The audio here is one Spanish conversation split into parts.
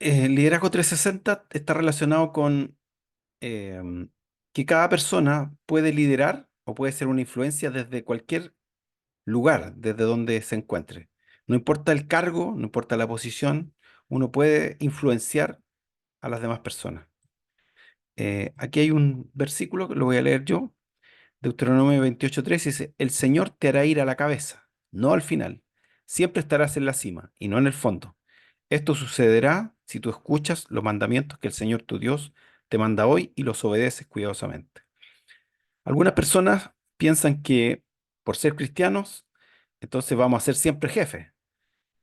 El liderazgo 360 está relacionado con em, que cada persona puede liderar o puede ser una influencia desde cualquier lugar, desde donde se encuentre. No importa el cargo, no importa la posición, uno puede influenciar a las demás personas. Aquí hay un versículo que lo voy a leer yo, Deuteronomio 28:3 dice, el Señor te hará ir a la cabeza, no al final. Siempre estarás en la cima y no en el fondo. Esto sucederá si tú escuchas los mandamientos que el Señor tu Dios te manda hoy y los obedeces cuidadosamente. Algunas personas piensan que por ser cristianos, entonces vamos a ser siempre jefes,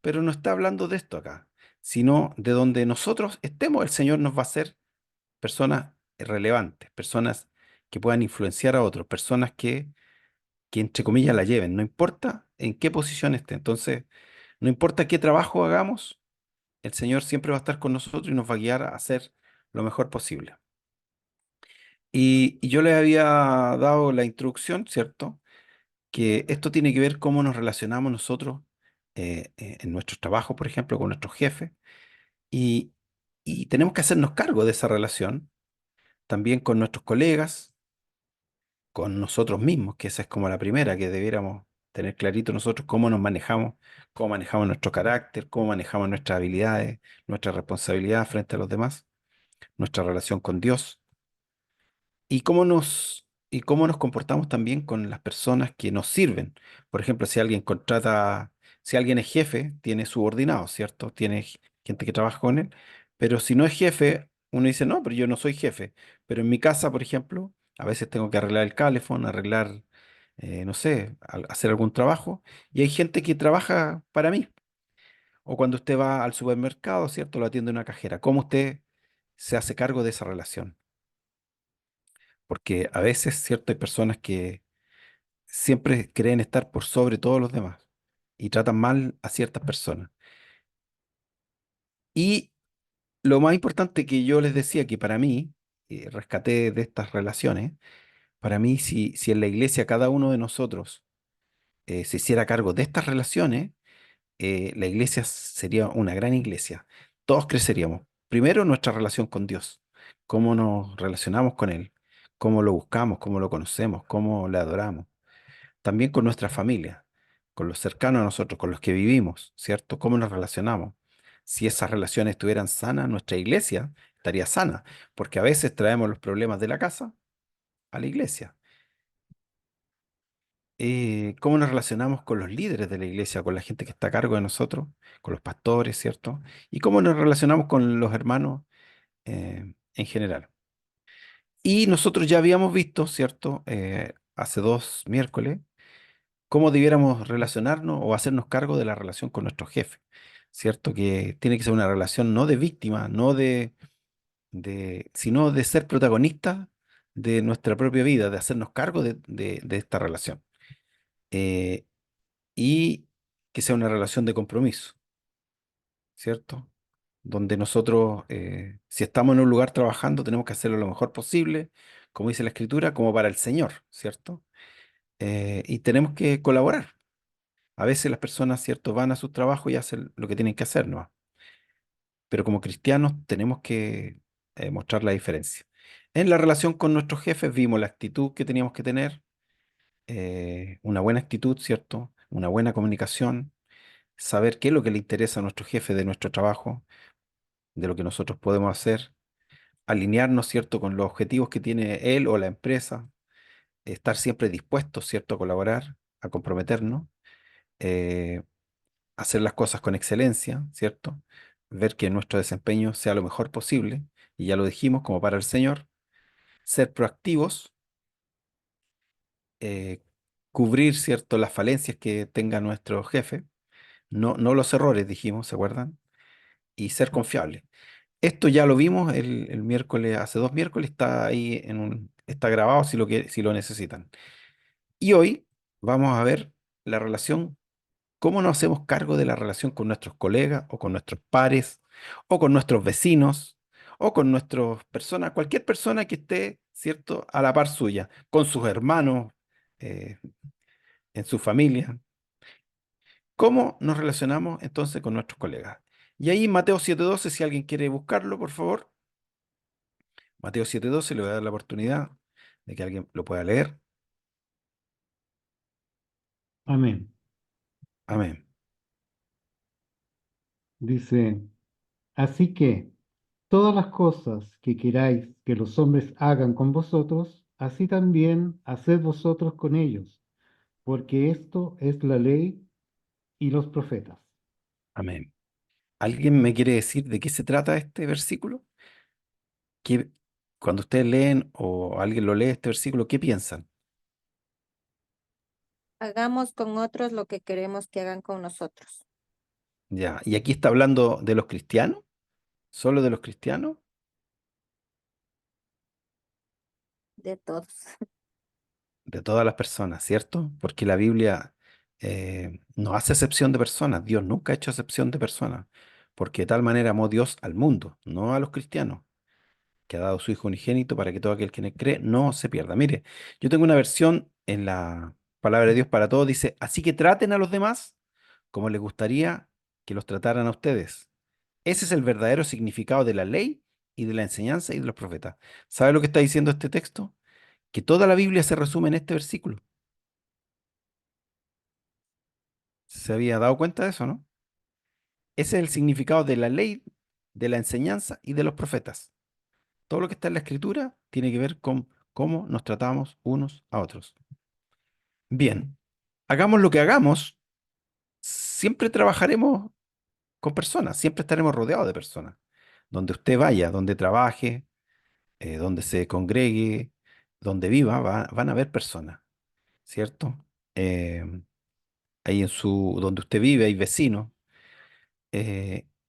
pero no está hablando de esto acá, sino de donde nosotros estemos, el Señor nos va a hacer personas relevantes, personas que puedan influenciar a otros, personas que entre comillas la lleven, no importa en qué posición esté. Entonces, no importa qué trabajo hagamos, el Señor siempre va a estar con nosotros y nos va a guiar a hacer lo mejor posible. Y yo le había dado la introducción, ¿cierto? Que esto tiene que ver cómo nos relacionamos nosotros en nuestros trabajos, por ejemplo, con nuestros jefes, y, y tenemos que hacernos cargo de esa relación, también con nuestros colegas, con nosotros mismos, que esa es como la primera, que debiéramos tener clarito nosotros cómo manejamos nuestro carácter, cómo manejamos nuestras habilidades, nuestra responsabilidad frente a los demás, nuestra relación con Dios y cómo nos comportamos también con las personas que nos sirven. Por ejemplo, si alguien es jefe, tiene subordinados, ¿cierto? Tiene gente que trabaja con él, pero si no es jefe, uno dice, no, pero yo no soy jefe. Pero en mi casa, por ejemplo, a veces tengo que arreglar el calefón, arreglar, no sé, hacer algún trabajo, y hay gente que trabaja para mí. O cuando usted va al supermercado, ¿cierto? Lo atiende una cajera. ¿Cómo usted se hace cargo de esa relación? Porque a veces, ¿cierto? Hay personas que siempre creen estar por sobre todos los demás y tratan mal a ciertas personas. Y lo más importante que yo les decía que para mí, rescaté de estas relaciones, para mí si en la iglesia cada uno de nosotros se hiciera cargo de estas relaciones, la iglesia sería una gran iglesia. Todos creceríamos. Primero, nuestra relación con Dios, cómo nos relacionamos con Él, cómo lo buscamos, cómo lo conocemos, cómo le adoramos. También con nuestra familia, con los cercanos a nosotros, con los que vivimos, ¿cierto? ¿Cómo nos relacionamos? Si esas relaciones estuvieran sanas, nuestra iglesia estaría sana, porque a veces traemos los problemas de la casa a la iglesia. ¿Cómo nos relacionamos con los líderes de la iglesia, con la gente que está a cargo de nosotros, con los pastores, ¿cierto? Y cómo nos relacionamos con los hermanos en general. Y nosotros ya habíamos visto, ¿cierto? Hace 2 miércoles cómo debiéramos relacionarnos o hacernos cargo de la relación con nuestro jefe, ¿cierto? Que tiene que ser una relación no de víctima, no sino de ser protagonistas de nuestra propia vida, de hacernos cargo de esta relación. Eh, y que sea una relación de compromiso, ¿cierto? Donde nosotros, si estamos en un lugar trabajando, tenemos que hacerlo lo mejor posible, como dice la Escritura, como para el Señor, ¿cierto? Y tenemos que colaborar. A veces las personas, ¿cierto?, van a su trabajo y hacen lo que tienen que hacer, ¿no? Pero como cristianos tenemos que mostrar la diferencia. En la relación con nuestros jefes vimos la actitud que teníamos que tener, una buena actitud, ¿cierto? Una buena comunicación, saber qué es lo que le interesa a nuestro jefe de nuestro trabajo, de lo que nosotros podemos hacer, alinearnos, ¿cierto?, con los objetivos que tiene él o la empresa, estar siempre dispuestos, ¿cierto?, a colaborar, a comprometernos. eh, Hacer las cosas con excelencia, ¿cierto? Ver que nuestro desempeño sea lo mejor posible, y ya lo dijimos, como para el Señor, ser proactivos, eh, cubrir, ¿cierto?, las falencias que tenga nuestro jefe, no los errores, dijimos, ¿se acuerdan? Y ser confiable. Esto ya lo vimos el miércoles, hace 2 miércoles, está ahí está grabado si lo necesitan. Y hoy vamos a ver la relación. ¿Cómo nos hacemos cargo de la relación con nuestros colegas o con nuestros pares o con nuestros vecinos o con nuestras personas, cualquier persona que esté, ¿cierto?, a la par suya, con sus hermanos, eh, en su familia? ¿Cómo nos relacionamos entonces con nuestros colegas? Y ahí Mateo 7:12, si alguien quiere buscarlo, por favor. Mateo 7:12, le voy a dar la oportunidad de que alguien lo pueda leer. Amén. Amén. Dice, así que todas las cosas que queráis que los hombres hagan con vosotros, así también haced vosotros con ellos, porque esto es la ley y los profetas. Amén. ¿Alguien me quiere decir de qué se trata este versículo? ¿Qué, cuando ustedes leen o alguien lo lee este versículo, qué piensan? Hagamos con otros lo que queremos que hagan con nosotros, Ya. ¿Y aquí está hablando de los cristianos? ¿Solo de los cristianos? de todos. De todas las personas, ¿cierto? Porque la Biblia no hace excepción de personas. Dios nunca ha hecho excepción de personas. Porque de tal manera amó Dios al mundo, no a los cristianos, que ha dado su Hijo unigénito para que todo aquel que en él cree no se pierda. Mire, yo tengo una versión en la palabra de Dios para todos, dice, así que traten a los demás como les gustaría que los trataran a ustedes. Ese es el verdadero significado de la ley y de la enseñanza y de los profetas. ¿Sabe lo que está diciendo este texto? Que toda la Biblia se resume en este versículo. ¿Se había dado cuenta de eso, no? Ese es el significado de la ley, de la enseñanza y de los profetas. Todo lo que está en la escritura tiene que ver con cómo nos tratamos unos a otros. Bien, hagamos lo que hagamos, siempre trabajaremos con personas, siempre estaremos rodeados de personas. Donde usted vaya, donde trabaje, donde se congregue, donde viva, van a haber personas, ¿cierto? Eh, ahí donde usted vive hay vecinos.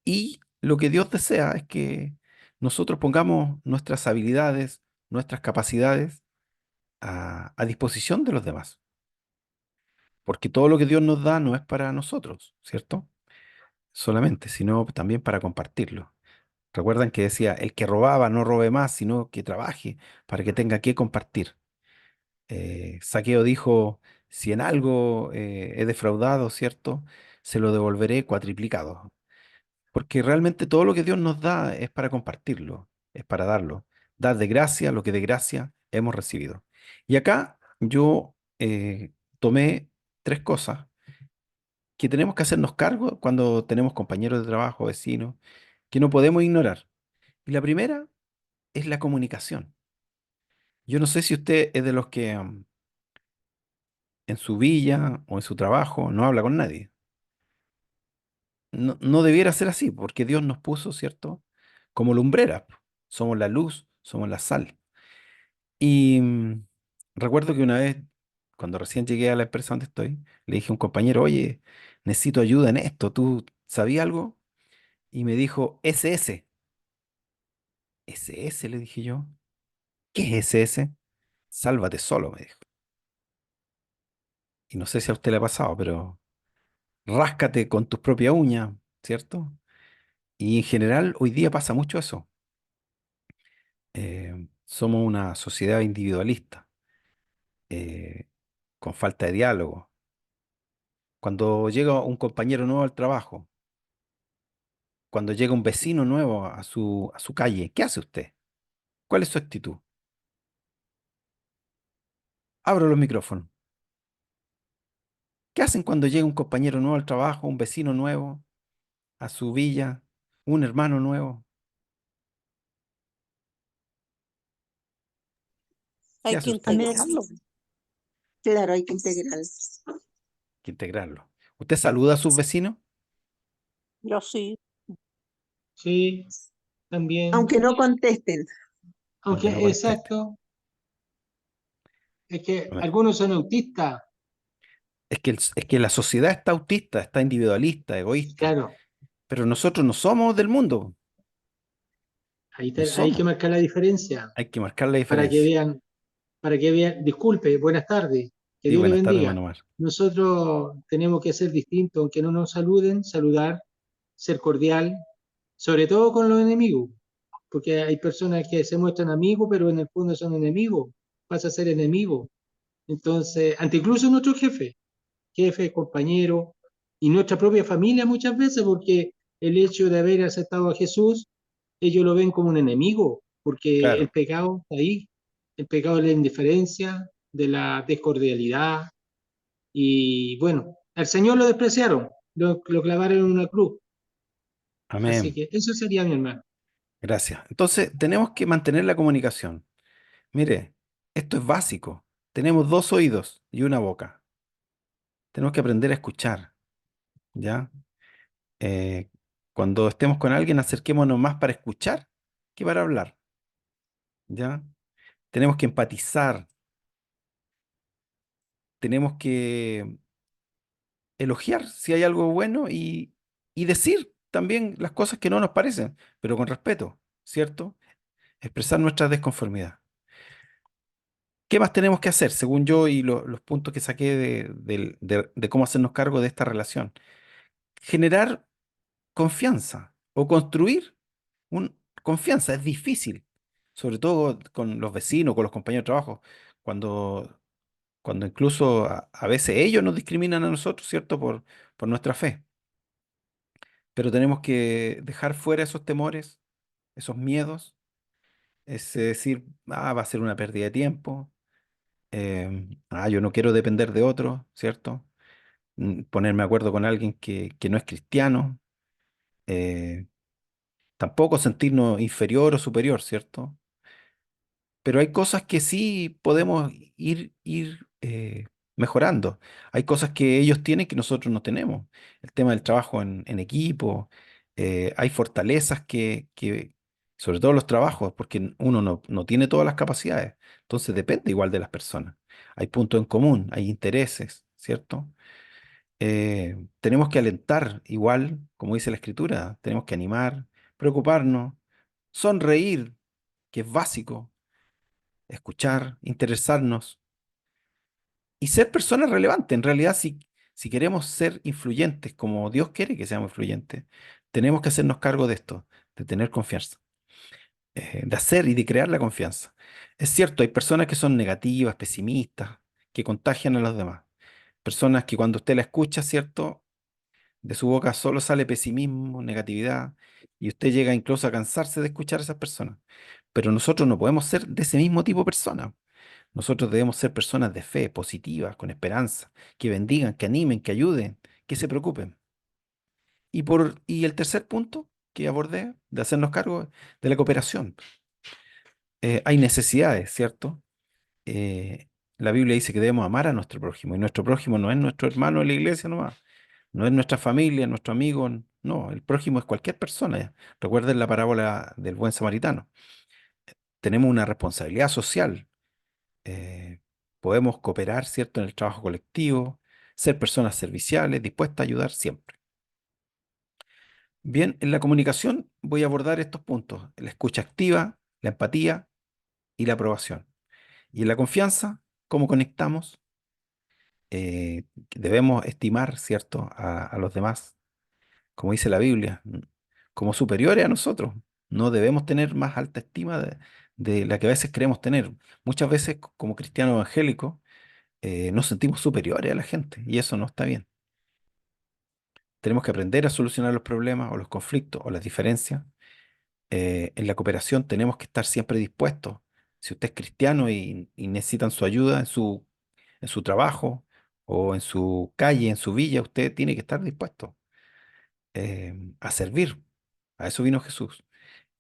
Y lo que Dios desea es que nosotros pongamos nuestras habilidades, nuestras capacidades a disposición de los demás. Porque todo lo que Dios nos da no es para nosotros, ¿cierto? Solamente, sino también para compartirlo. Recuerdan que decía, el que robaba no robe más, sino que trabaje para que tenga que compartir. Saqueo dijo, si en algo he defraudado, ¿cierto? Se lo devolveré cuatriplicado. Porque realmente todo lo que Dios nos da es para compartirlo, es para darlo. Dar de gracia lo que de gracia hemos recibido. Y acá yo tomé tres cosas que tenemos que hacernos cargo cuando tenemos compañeros de trabajo, vecinos, que no podemos ignorar. Y la primera es la comunicación. Yo no sé si usted es de los que en su villa o en su trabajo no habla con nadie. No, no debiera ser así, porque Dios nos puso, ¿cierto? Como lumbreras. Somos la luz, somos la sal. Y recuerdo que una vez, cuando recién llegué a la empresa donde estoy, le dije a un compañero, oye, necesito ayuda en esto, ¿tú sabías algo? Y me dijo, SS. SS, le dije yo. ¿Qué es SS? Sálvate solo, me dijo. Y no sé si a usted le ha pasado, pero ráscate con tus propias uñas, ¿cierto? Y en general hoy día pasa mucho eso. Somos una sociedad individualista, eh, con falta de diálogo. Cuando llega un compañero nuevo al trabajo, cuando llega un vecino nuevo a su calle, ¿qué hace usted? ¿Cuál es su actitud? Abro los micrófonos. ¿Qué hacen cuando llega un compañero nuevo al trabajo, un vecino nuevo a su villa, un hermano nuevo? ¿Qué Hay hace que usted? integrarlo. Claro, hay que integrarlo. Que integrarlo. ¿Usted saluda a sus vecinos? Yo sí. Sí, también. Aunque no contesten. Aunque no Aunque, conteste. exacto, es que Bueno, algunos son autistas, es que la sociedad está autista, está individualista, egoísta, claro, pero nosotros no somos del mundo, no hay que somos. marcar la diferencia Hay que marcar la para que diferencia. vean, disculpe, buenas tardes, que Sí, Dios le buenas tardes, bendiga. Manuel. Nosotros tenemos que ser distintos, aunque no nos saluden, saludar, ser cordial, sobre todo con los enemigos, porque hay personas que se muestran amigos, pero en el fondo son enemigos, pasa a ser enemigo. Entonces, ante incluso nuestro jefe, compañero y nuestra propia familia muchas veces, porque el hecho de haber aceptado a Jesús, ellos lo ven como un enemigo, porque el Claro, pecado está ahí, el pecado de la indiferencia, de la descordialidad, y bueno, al Señor lo despreciaron, lo clavaron en una cruz, así amén. que eso sería mi hermano. Gracias. Entonces, tenemos que mantener la comunicación. Mire, esto es básico. Tenemos dos oídos y una boca. Tenemos que aprender a escuchar, ¿ya? Eh, Cuando estemos con alguien, acerquémonos más para escuchar que para hablar, ¿ya? Tenemos que empatizar, tenemos que elogiar si hay algo bueno y decir también las cosas que no nos parecen, pero con respeto, ¿cierto? Expresar nuestra desconformidad. ¿Qué más tenemos que hacer, según yo y los puntos que saqué de cómo hacernos cargo de esta relación? Generar confianza o construir confianza. Es difícil, sobre todo con los vecinos, con los compañeros de trabajo, cuando, cuando incluso a veces ellos nos discriminan a nosotros, ¿cierto? Por nuestra fe. Pero tenemos que dejar fuera esos temores, esos miedos, es decir, va a ser una pérdida de tiempo, yo no quiero depender de otro, ¿cierto? Ponerme de acuerdo con alguien que no es cristiano, eh, tampoco sentirnos inferior o superior, ¿cierto? Pero hay cosas que sí podemos ir mejorando. Hay cosas que ellos tienen que nosotros no tenemos. El tema del trabajo en equipo, hay fortalezas sobre todo los trabajos, porque uno no tiene todas las capacidades. Entonces depende igual de las personas. Hay puntos en común, hay intereses, ¿cierto? Tenemos que alentar igual, como dice la escritura, tenemos que animar, preocuparnos, sonreír, que es básico, escuchar, interesarnos y ser personas relevantes. En realidad, si queremos ser influyentes como Dios quiere que seamos influyentes, tenemos que hacernos cargo de esto, de tener confianza, de hacer y de crear la confianza. Es cierto, hay personas que son negativas, pesimistas, que contagian a los demás. Personas que cuando usted la escucha, ¿cierto? De su boca solo sale pesimismo, negatividad, y usted llega incluso a cansarse de escuchar a esas personas. Pero nosotros no podemos ser de ese mismo tipo de personas. Nosotros debemos ser personas de fe, positivas, con esperanza, que bendigan, que animen, que ayuden, que se preocupen. Y el tercer punto que abordé, de hacernos cargo de la cooperación. Hay necesidades, ¿cierto? Eh, la Biblia dice que debemos amar a nuestro prójimo, y nuestro prójimo no es nuestro hermano en la iglesia nomás, no es nuestra familia, nuestro amigo, no, el prójimo es cualquier persona. Recuerden la parábola del buen samaritano. Tenemos una responsabilidad social. eh, Podemos cooperar, ¿cierto?, en el trabajo colectivo, ser personas serviciales, dispuestas a ayudar siempre. Bien, en la comunicación voy a abordar estos puntos: la escucha activa, la empatía y la aprobación. Y en la confianza, cómo conectamos. Debemos estimar, ¿cierto?, a los demás, como dice la Biblia, como superiores a nosotros. No debemos tener más alta estima de la que a veces creemos tener. Muchas veces, como cristianos evangélicos, nos sentimos superiores a la gente y eso no está bien. Tenemos que aprender a solucionar los problemas o los conflictos o las diferencias. En la cooperación tenemos que estar siempre dispuestos. Si usted es cristiano y necesitan su ayuda en su trabajo o en su calle, en su villa, usted tiene que estar dispuesto a servir. A eso vino Jesús.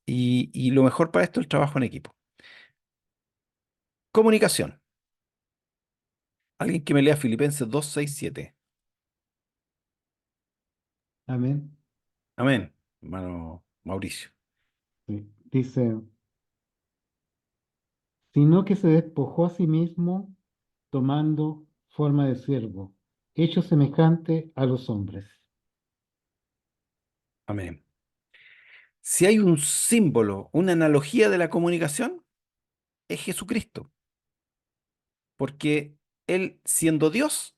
Y lo mejor para esto es el trabajo en equipo. Comunicación. Alguien que me lea Filipenses 2, 6, 7. Amén. Amén, hermano Mauricio. Sí. Dice, sino que se despojó a sí mismo tomando forma de siervo, hecho semejante a los hombres. Amén. Si hay un símbolo, una analogía de la comunicación, es Jesucristo, porque Él, siendo Dios,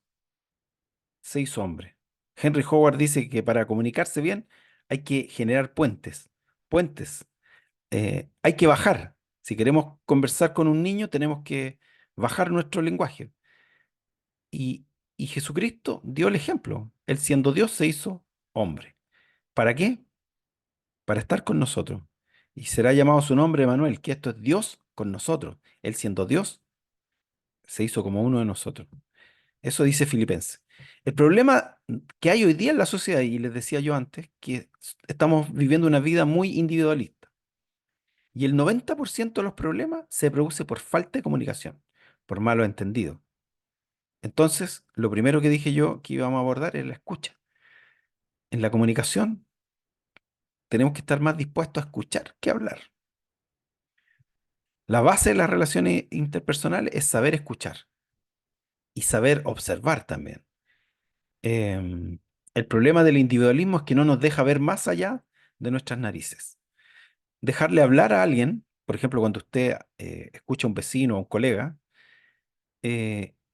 se hizo hombre. Henry Howard dice que para comunicarse bien hay que generar puentes. Puentes. Hay que bajar. Si queremos conversar con un niño, tenemos que bajar nuestro lenguaje. Y, y Jesucristo dio el ejemplo. Él, siendo Dios, se hizo hombre. ¿Para qué? para estar con nosotros. Y será llamado su nombre Emanuel, que esto es Dios con nosotros. Él siendo Dios, se hizo como uno de nosotros. Eso dice Filipenses. El problema que hay hoy día en la sociedad, y les decía yo antes, que estamos viviendo una vida muy individualista. Y el 90% de los problemas se produce por falta de comunicación, por malos entendidos. Entonces, lo primero que dije yo que íbamos a abordar es la escucha. En la comunicación tenemos que estar más dispuestos a escuchar que a hablar. La base de las relaciones interpersonales es saber escuchar y saber observar también. Em, el problema del individualismo es que no nos deja ver más allá de nuestras narices. Dejarle hablar a alguien, por ejemplo, cuando usted escucha a un vecino o un colega,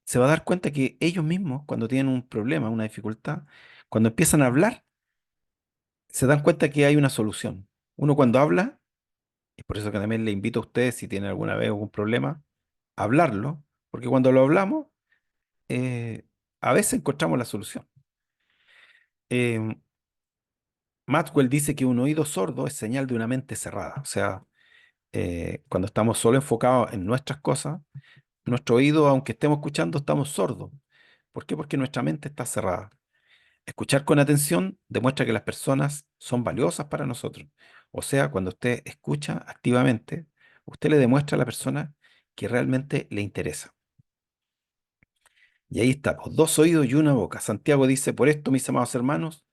se va a dar cuenta que ellos mismos, cuando tienen un problema, una dificultad, cuando empiezan a hablar, se dan cuenta que hay una solución. Uno cuando habla, y por eso que también le invito a ustedes, si tienen alguna vez algún problema, a hablarlo, porque cuando lo hablamos, eh, a veces encontramos la solución. Em, Maxwell dice que un oído sordo es señal de una mente cerrada. O sea, cuando estamos solo enfocados en nuestras cosas, nuestro oído, aunque estemos escuchando, estamos sordos. ¿Por qué? Porque nuestra mente está cerrada. Escuchar con atención demuestra que las personas son valiosas para nosotros. O sea, cuando usted escucha activamente, usted le demuestra a la persona que realmente le interesa. Y ahí está, pues, dos oídos y una boca. Santiago dice, por esto, mis amados hermanos,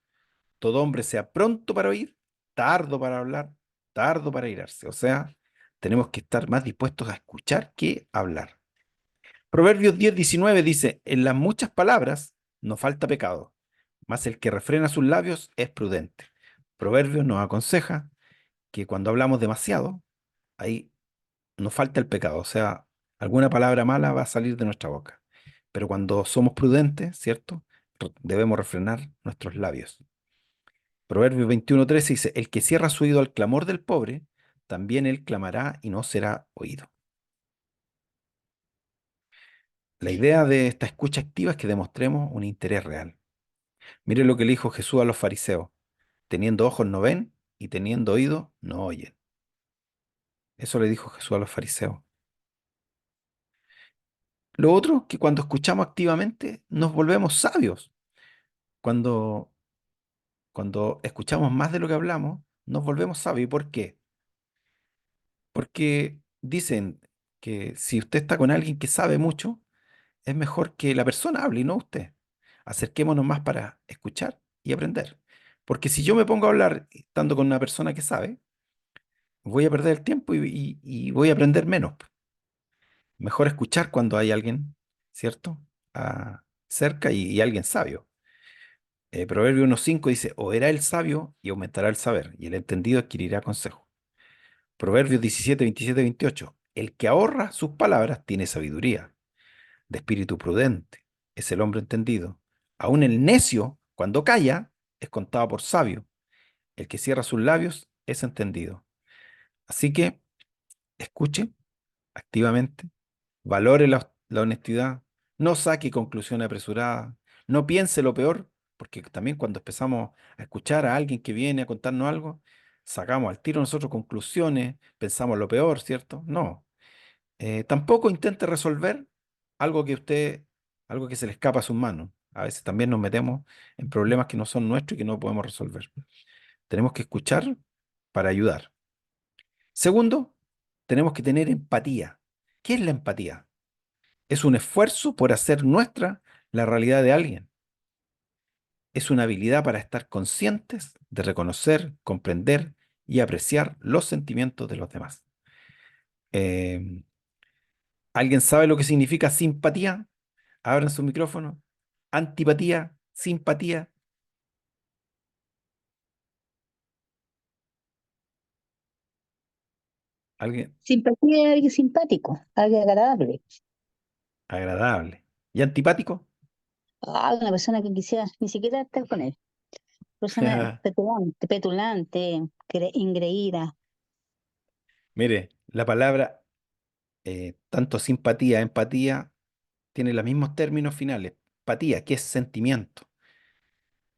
todo hombre sea pronto para oír, tardo para hablar, tardo para irarse. O sea, tenemos que estar más dispuestos a escuchar que a hablar. Proverbios 10:19 dice, en las muchas palabras no falta pecado, mas el que refrena sus labios es prudente. Proverbios nos aconseja que cuando hablamos demasiado, ahí nos falta el pecado, o sea, alguna palabra mala va a salir de nuestra boca. Pero cuando somos prudentes, ¿cierto? Debemos refrenar nuestros labios. Proverbios 21:13 dice, el que cierra su oído al clamor del pobre, también él clamará y no será oído. La idea de esta escucha activa es que demostremos un interés real. Mire lo que le dijo Jesús a los fariseos. Teniendo ojos no ven y teniendo oídos no oyen. Eso le dijo Jesús a los fariseos. Lo otro, que cuando escuchamos activamente nos volvemos sabios. Cuando, cuando escuchamos más de lo que hablamos, nos volvemos sabios. ¿Y por qué? Porque dicen que si usted está con alguien que sabe mucho, es mejor que la persona hable y no usted. Acerquémonos más para escuchar y aprender. Porque si yo me pongo a hablar estando con una persona que sabe, voy a perder el tiempo y voy a aprender menos. Mejor escuchar cuando hay alguien, ¿cierto? Cerca y alguien sabio. Proverbio 1:5 dice, oirá el sabio y aumentará el saber, y el entendido adquirirá consejo. Proverbios 17, 27, 28. El que ahorra sus palabras tiene sabiduría, de espíritu prudente, es el hombre entendido. Aún el necio, cuando calla, es contado por sabio. El que cierra sus labios es entendido. Así que escuche activamente, valore la honestidad, no saque conclusiones apresuradas, no piense lo peor, porque también cuando empezamos a escuchar a alguien que viene a contarnos algo, sacamos al tiro nosotros conclusiones, pensamos lo peor, ¿cierto? No. Tampoco intente resolver algo que usted, algo que se le escapa a sus manos. A veces también nos metemos en problemas que no son nuestros y que no podemos resolver. Tenemos que escuchar para ayudar. Segundo, tenemos que tener empatía. ¿Qué es la empatía? Es un esfuerzo por hacer nuestra la realidad de alguien. Es una habilidad para estar conscientes de reconocer, comprender y apreciar los sentimientos de los demás. Eh, ¿Alguien sabe lo que significa simpatía? Abran su micrófono. Antipatía, simpatía. ¿Alguien? Simpatía de alguien simpático, alguien agradable. Agradable. ¿Y antipático? Ah, una persona que quisiera ni siquiera estar con él. Persona petulante, ingreída. Mire, la palabra tanto simpatía, empatía, tiene los mismos términos finales. Empatía, que es sentimiento.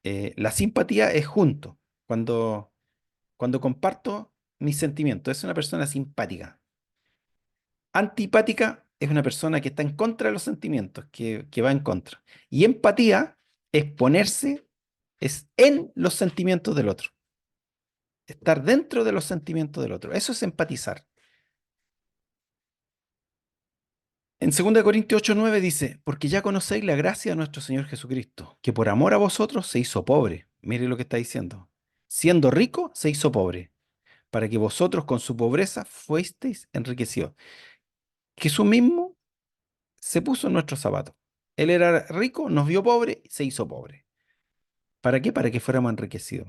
La simpatía es junto. Cuando Cuando comparto mis sentimientos, es una persona simpática. Antipática es una persona que está en contra de los sentimientos, que va en contra. Y empatía es ponerse, es en los sentimientos del otro. Estar dentro de los sentimientos del otro. Eso es empatizar. En 2 Corintios 8:9 dice, porque ya conocéis la gracia de nuestro Señor Jesucristo, que por amor a vosotros se hizo pobre. Mire lo que está diciendo. Siendo rico, se hizo pobre, para que vosotros con su pobreza fuisteis enriquecidos. Jesús mismo se puso en nuestros zapatos. Él era rico, nos vio pobre, se hizo pobre. ¿Para qué? Para que fuéramos enriquecidos.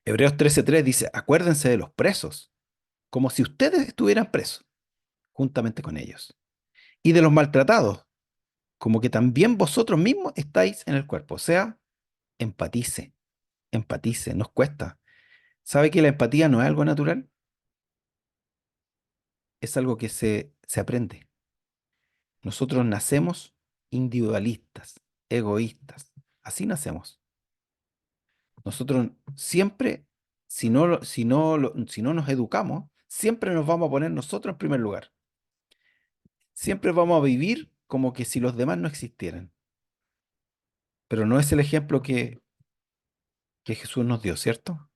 Hebreos 13:3 dice, acuérdense de los presos, como si ustedes estuvieran presos, juntamente con ellos. Y de los maltratados, como que también vosotros mismos estáis en el cuerpo. O sea, empatice, empatice, nos cuesta. ¿Sabe que la empatía no es algo natural? Es algo que se aprende. Nosotros nacemos individualistas, egoístas. Así nacemos. Nosotros siempre, si no nos educamos, siempre nos vamos a poner nosotros en primer lugar. Siempre vamos a vivir como que si los demás no existieran. Pero no es el ejemplo que Jesús nos dio, ¿cierto?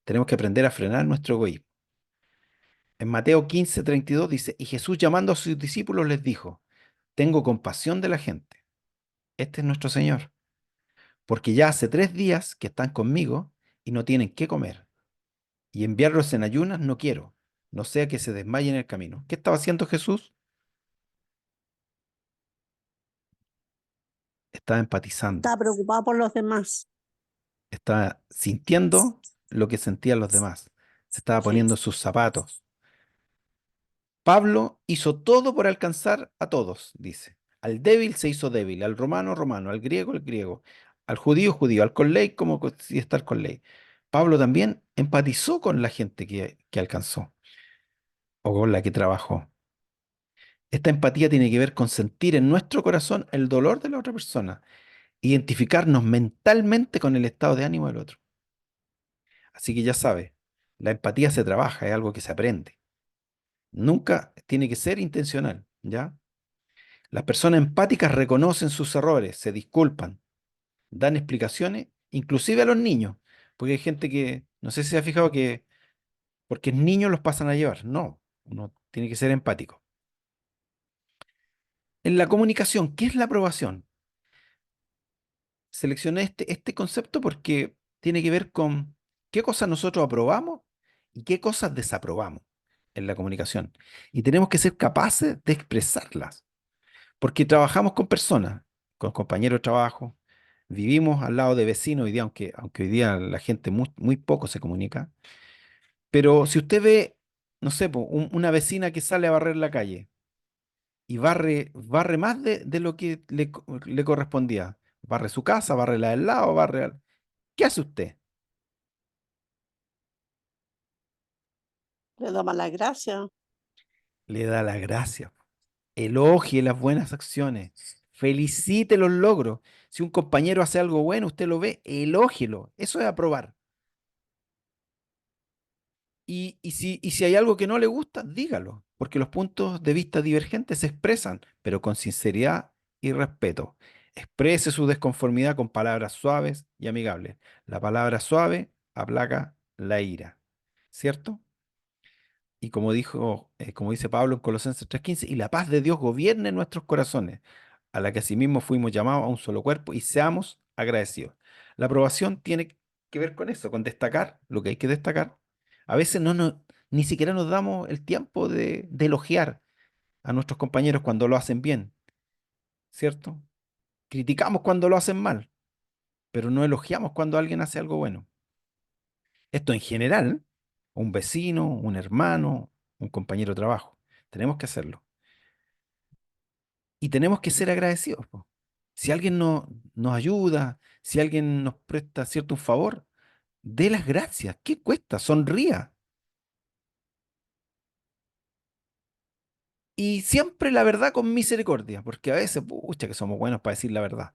Tenemos que aprender a frenar nuestro egoísmo. En Mateo 15:32 dice, y Jesús llamando a sus discípulos les dijo, tengo compasión de la gente. Este es nuestro Señor, porque ya hace 3 días que están conmigo y no tienen qué comer. Y enviarlos en ayunas no quiero, no sea que se desmayen en el camino. ¿Qué estaba haciendo Jesús? Estaba empatizando, Está preocupado por los demás. estaba sintiendo lo que sentían los demás. Se estaba Sí. poniendo sus zapatos. Pablo hizo todo por alcanzar a todos, dice. Al débil se hizo débil, al romano romano, al griego el griego, al judío judío, al con ley como si estar con ley. Pablo también empatizó con la gente que alcanzó o con la que trabajó. Esta empatía tiene que ver con sentir en nuestro corazón el dolor de la otra persona, identificarnos mentalmente con el estado de ánimo del otro. Así que ya sabe, la empatía se trabaja, es algo que se aprende. Nunca tiene que ser intencional, ¿ya? Las personas empáticas reconocen sus errores, se disculpan, dan explicaciones, inclusive a los niños, porque hay gente que, no sé si se ha fijado que porque es niño los pasan a llevar. No, uno tiene que ser empático. En la comunicación, ¿qué es la aprobación? Seleccioné este concepto porque tiene que ver con qué cosas nosotros aprobamos y qué cosas desaprobamos en la comunicación. Y tenemos que ser capaces de expresarlas. Porque trabajamos con personas, con compañeros de trabajo, vivimos al lado de vecinos hoy día, aunque hoy día la gente muy poco se comunica. Pero si usted ve, no sé, po, una vecina que sale a barrer la calle y barre más de lo que le correspondía, barre su casa, barre la del lado, ¿qué hace usted? Le damos las gracias. Le da la gracia, elogie las buenas acciones, felicite los logros. Si un compañero hace algo bueno, usted lo ve, elógielo. Eso es aprobar. Y si hay algo que no le gusta, dígalo, porque los puntos de vista divergentes se expresan, pero con sinceridad y respeto. Exprese su desconformidad con palabras suaves y amigables. La palabra suave aplaca la ira, ¿cierto? Y como dice Pablo en Colosenses 3:15, y la paz de Dios gobierne en nuestros corazones, a la que asimismo fuimos llamados a un solo cuerpo, y seamos agradecidos. La aprobación tiene que ver con eso, con destacar lo que hay que destacar. A veces ni siquiera nos damos el tiempo de elogiar a nuestros compañeros cuando lo hacen bien, ¿cierto? Criticamos cuando lo hacen mal, pero no elogiamos cuando alguien hace algo bueno. Esto en general, un vecino, un hermano, un compañero de trabajo. Tenemos que hacerlo. Y tenemos que ser agradecidos, po. Si alguien nos ayuda, si alguien nos presta cierto un favor, dé las gracias. ¿Qué cuesta? Sonría. Y siempre la verdad con misericordia, porque a veces, pucha, que somos buenos para decir la verdad,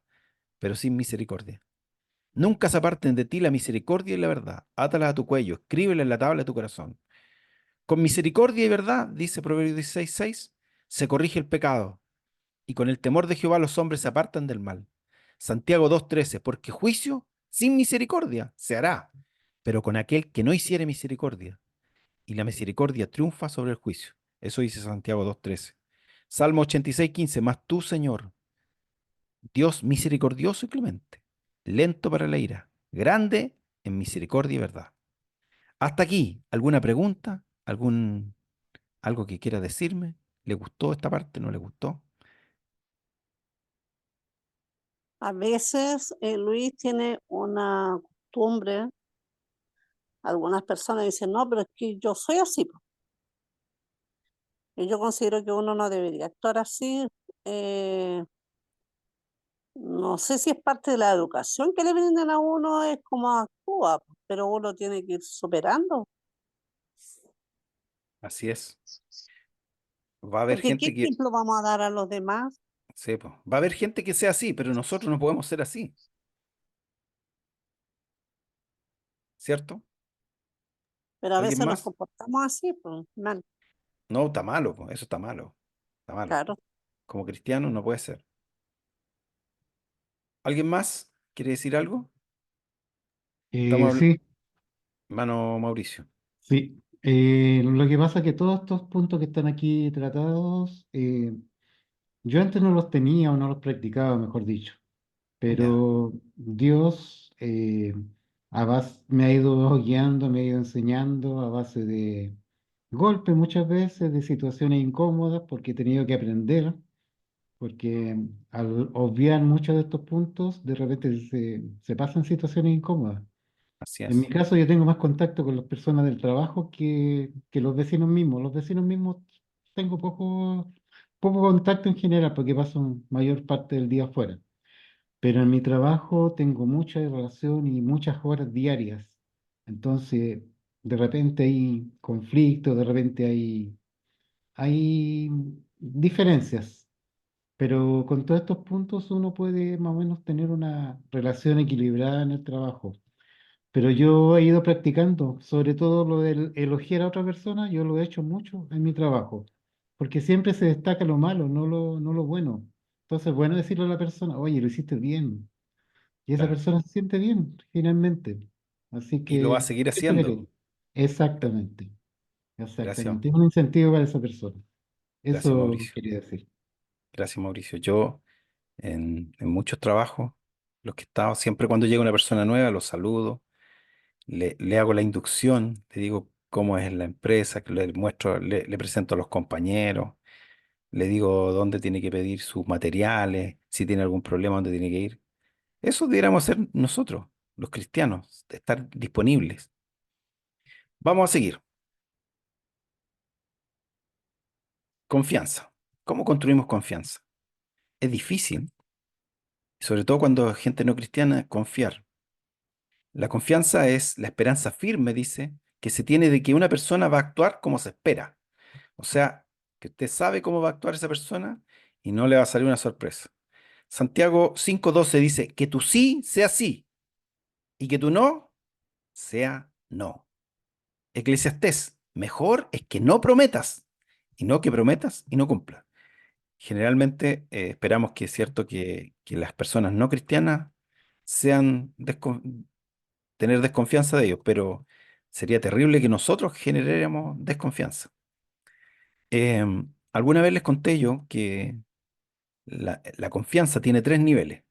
pero sin misericordia. Nunca se aparten de ti la misericordia y la verdad. Átalas a tu cuello, escríbela en la tabla de tu corazón. Con misericordia y verdad, dice Proverbios 16:6, se corrige el pecado, y con el temor de Jehová los hombres se apartan del mal. Santiago 2:13, porque juicio sin misericordia se hará, pero con aquel que no hiciere misericordia, y la misericordia triunfa sobre el juicio. Eso dice Santiago 2:13. Salmo 86:15, mas tú, Señor, Dios misericordioso y clemente, lento para la ira, grande en misericordia y verdad. Hasta aquí, ¿alguna pregunta? ¿Algo que quiera decirme? ¿Le gustó esta parte? ¿No le gustó? A veces Luis tiene una costumbre, algunas personas dicen, no, pero es que yo soy así, po". Y yo considero que uno no debería actuar así. eh, no sé si es parte de la educación que le brindan a uno, es como actúa, po, pero uno tiene que ir superando. Así es. Va a haber Porque ¿qué gente que, ejemplo vamos a dar a los demás? sí, po, va a haber gente que sea así, pero nosotros no podemos ser así, ¿cierto? Pero a ¿Alguien veces nos más? comportamos así, pues, mal, No, está malo, po, eso está malo, está malo. claro. Como cristiano no puede ser. ¿Alguien más quiere decir algo? Estamos, Sí, hermano Mauricio. sí. Lo que pasa es que todos estos puntos que están aquí tratados, yo antes no los tenía o no los practicaba, mejor dicho, Ya, pero Dios me ha ido guiando, me ha ido enseñando a base de golpes muchas veces, de situaciones incómodas, porque he tenido que aprender, porque al obviar muchos de estos puntos, de repente se pasan situaciones incómodas. así En mi es. caso, yo tengo más contacto con las personas del trabajo que los vecinos mismos. Los vecinos mismos tengo poco contacto en general porque paso mayor parte del día afuera. Pero en mi trabajo tengo mucha relación y muchas horas diarias. Entonces, de repente hay conflictos, de repente hay diferencias. Pero con todos estos puntos uno puede más o menos tener una relación equilibrada en el trabajo. Pero yo he ido practicando, sobre todo lo del elogiar a otra persona, yo lo he hecho mucho en mi trabajo, porque siempre se destaca lo malo, no lo bueno. Entonces, bueno decirle a la persona, oye, lo hiciste bien, y esa Claro. persona se siente bien, finalmente. Así Y lo va a que, seguir eso quería. haciendo. Exactamente, Gracias, exactamente. Es un incentivo para esa persona. gracias Eso Mauricio. quería decir. Gracias Mauricio. Yo en muchos trabajos, los que he estado, siempre cuando llega una persona nueva, los saludo, le hago la inducción, le digo cómo es la empresa, que le muestro, le presento a los compañeros, le digo dónde tiene que pedir sus materiales, si tiene algún problema, dónde tiene que ir. Eso deberíamos hacer nosotros, los cristianos, estar disponibles. Vamos a seguir. Confianza. ¿Cómo construimos confianza? Es difícil, sobre todo cuando es gente no cristiana, confiar. La confianza es la esperanza firme, dice, que se tiene de que una persona va a actuar como se espera. O sea, que usted sabe cómo va a actuar esa persona y no le va a salir una sorpresa. Santiago 5:12 dice, que tu sí sea sí y que tu no sea no. Eclesiastés, mejor es que no prometas y no que prometas y no cumplas. Generalmente esperamos que es cierto que las personas no cristianas sean tener desconfianza de ellos, pero sería terrible que nosotros generáramos desconfianza. Alguna vez les conté yo que la confianza tiene tres niveles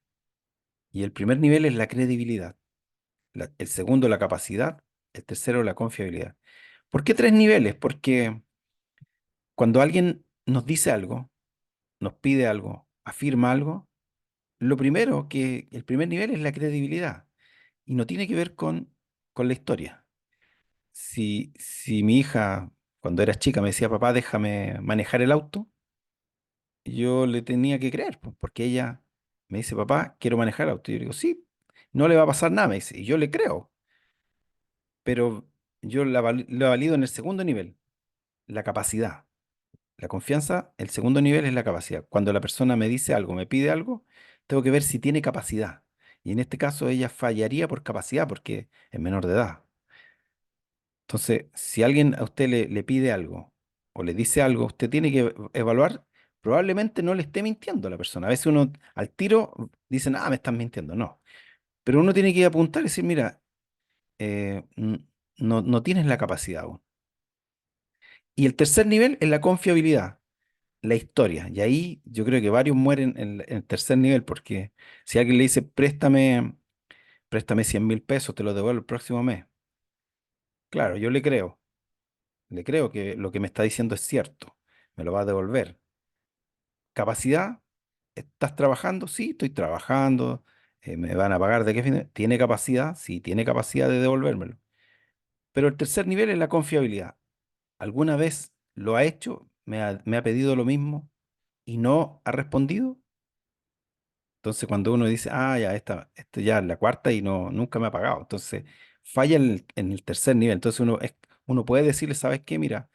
y el primer nivel es la credibilidad, el segundo la capacidad, el tercero la confiabilidad. ¿Por qué tres niveles? Porque cuando alguien nos dice algo, nos pide algo, afirma algo, lo primero que el primer nivel es la credibilidad y no tiene que ver con la historia. Si mi hija, cuando era chica, me decía, papá, déjame manejar el auto, yo le tenía que creer, pues, porque ella me dice, papá, quiero manejar el auto. Y yo digo, sí, no le va a pasar nada, me dice, y yo le creo, pero yo la valido en el segundo nivel, la capacidad. La confianza, el segundo nivel es la capacidad. Cuando la persona me dice algo, me pide algo, tengo que ver si tiene capacidad. Y en este caso ella fallaría por capacidad porque es menor de edad. Entonces, si alguien a usted le pide algo o le dice algo, usted tiene que evaluar, probablemente no le esté mintiendo a la persona. A veces uno al tiro dice, ah, me están mintiendo. No. Pero uno tiene que apuntar y decir, mira, no tienes la capacidad aún. Y el tercer nivel es la confiabilidad, la historia. Y ahí yo creo que varios mueren en el tercer nivel, porque si alguien le dice, préstame 100.000 pesos, te lo devuelvo el próximo mes. Claro, yo le creo que lo que me está diciendo es cierto, me lo va a devolver. Capacidad, ¿estás trabajando? Sí, estoy trabajando, me van a pagar de qué fin. ¿Tiene capacidad? Sí, tiene capacidad de devolvérmelo. Pero el tercer nivel es la confiabilidad. ¿Alguna vez lo ha hecho? ¿Me ha pedido lo mismo y no ha respondido? Entonces, cuando uno dice, ah, ya, esta ya es la cuarta y no, nunca me ha pagado. Entonces, falla en el tercer nivel. Entonces, uno puede decirle, ¿sabes qué? Mira,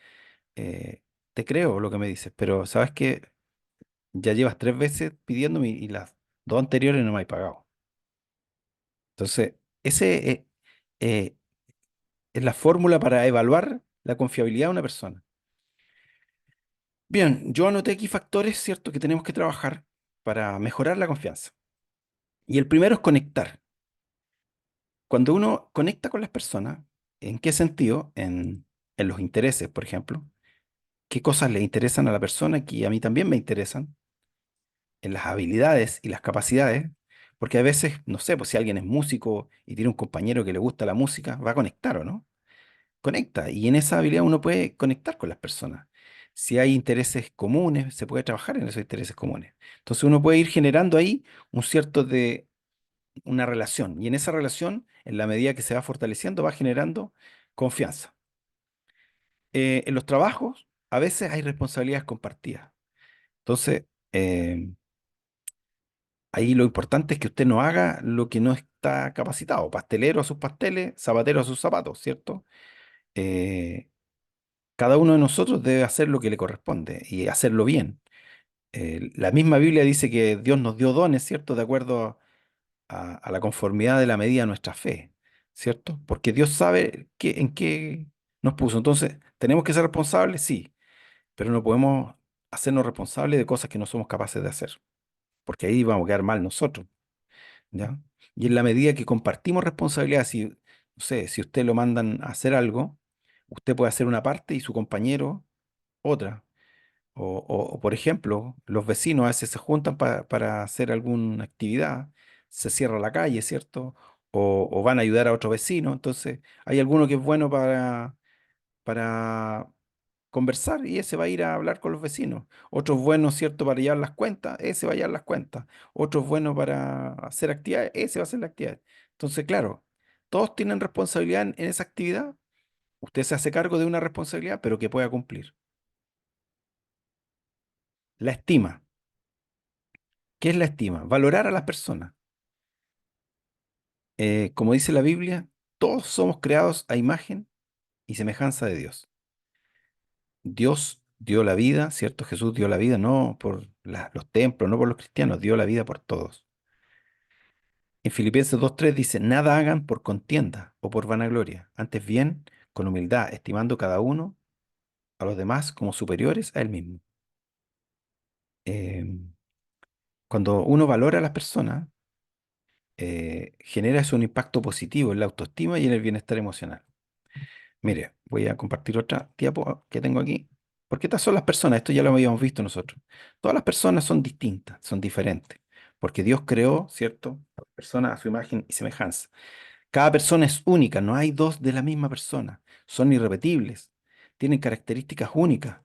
te creo lo que me dices, pero ¿sabes qué? Ya llevas 3 veces pidiéndome y las dos anteriores no me has pagado. Entonces, ese eh, es la fórmula para evaluar la confiabilidad de una persona. Bien, yo anoté aquí factores, ¿cierto?, que tenemos que trabajar para mejorar la confianza. Y el primero es conectar. Cuando uno conecta con las personas, ¿en qué sentido? En los intereses, por ejemplo. ¿Qué cosas le interesan a la persona que a mí también me interesan? En las habilidades y las capacidades. Porque a veces, no sé, pues si alguien es músico y tiene un compañero que le gusta la música, va a conectar, ¿o no? Conecta. Y en esa habilidad uno puede conectar con las personas. Si hay intereses comunes, se puede trabajar en esos intereses comunes. Entonces uno puede ir generando ahí un cierto de una relación. Y en esa relación, en la medida que se va fortaleciendo, va generando confianza. En los trabajos, a veces hay responsabilidades compartidas. Entonces, ahí lo importante es que usted no haga lo que no está capacitado. Pastelero a sus pasteles, zapatero a sus zapatos, ¿cierto? Eh, Cada uno de nosotros debe hacer lo que le corresponde y hacerlo bien. La misma Biblia dice que Dios nos dio dones, ¿cierto? De acuerdo a la conformidad de la medida de nuestra fe, ¿cierto? Porque Dios sabe en qué nos puso. Entonces, ¿tenemos que ser responsables? Sí, pero no podemos hacernos responsables de cosas que no somos capaces de hacer, porque ahí vamos a quedar mal nosotros, ¿ya? Y en la medida que compartimos responsabilidades, si, no sé, si usted lo mandan a hacer algo, usted puede hacer una parte y su compañero otra. O, por ejemplo, los vecinos a veces se juntan para hacer alguna actividad, se cierra la calle, ¿cierto? O van a ayudar a otro vecino. Entonces, hay alguno que es bueno para conversar y ese va a ir a hablar con los vecinos. Otro es bueno, ¿cierto?, para llevar las cuentas, ese va a llevar las cuentas. Otro es bueno para hacer actividades, ese va a hacer la actividad. Entonces, claro, todos tienen responsabilidad en esa actividad. Usted se hace cargo de una responsabilidad, pero que pueda cumplir. La estima. ¿Qué es la estima? Valorar a las personas. Como dice la Biblia, todos somos creados a imagen y semejanza de Dios. Dios dio la vida, ¿cierto? Jesús dio la vida no por los templos, no por los cristianos, dio la vida por todos. En Filipenses 2:3 dice, nada hagan por contienda o por vanagloria, antes bien con humildad, estimando cada uno a los demás como superiores a él mismo. Em, Cuando uno valora a las personas, genera eso un impacto positivo en la autoestima y en el bienestar emocional. Mire, voy a compartir otra diapo que tengo aquí. Porque estas son las personas, esto ya lo habíamos visto nosotros. Todas las personas son distintas, son diferentes. Porque Dios creó, ¿cierto?, a las personas a su imagen y semejanza. Cada persona es única, no hay dos de la misma persona. Son irrepetibles, tienen características únicas,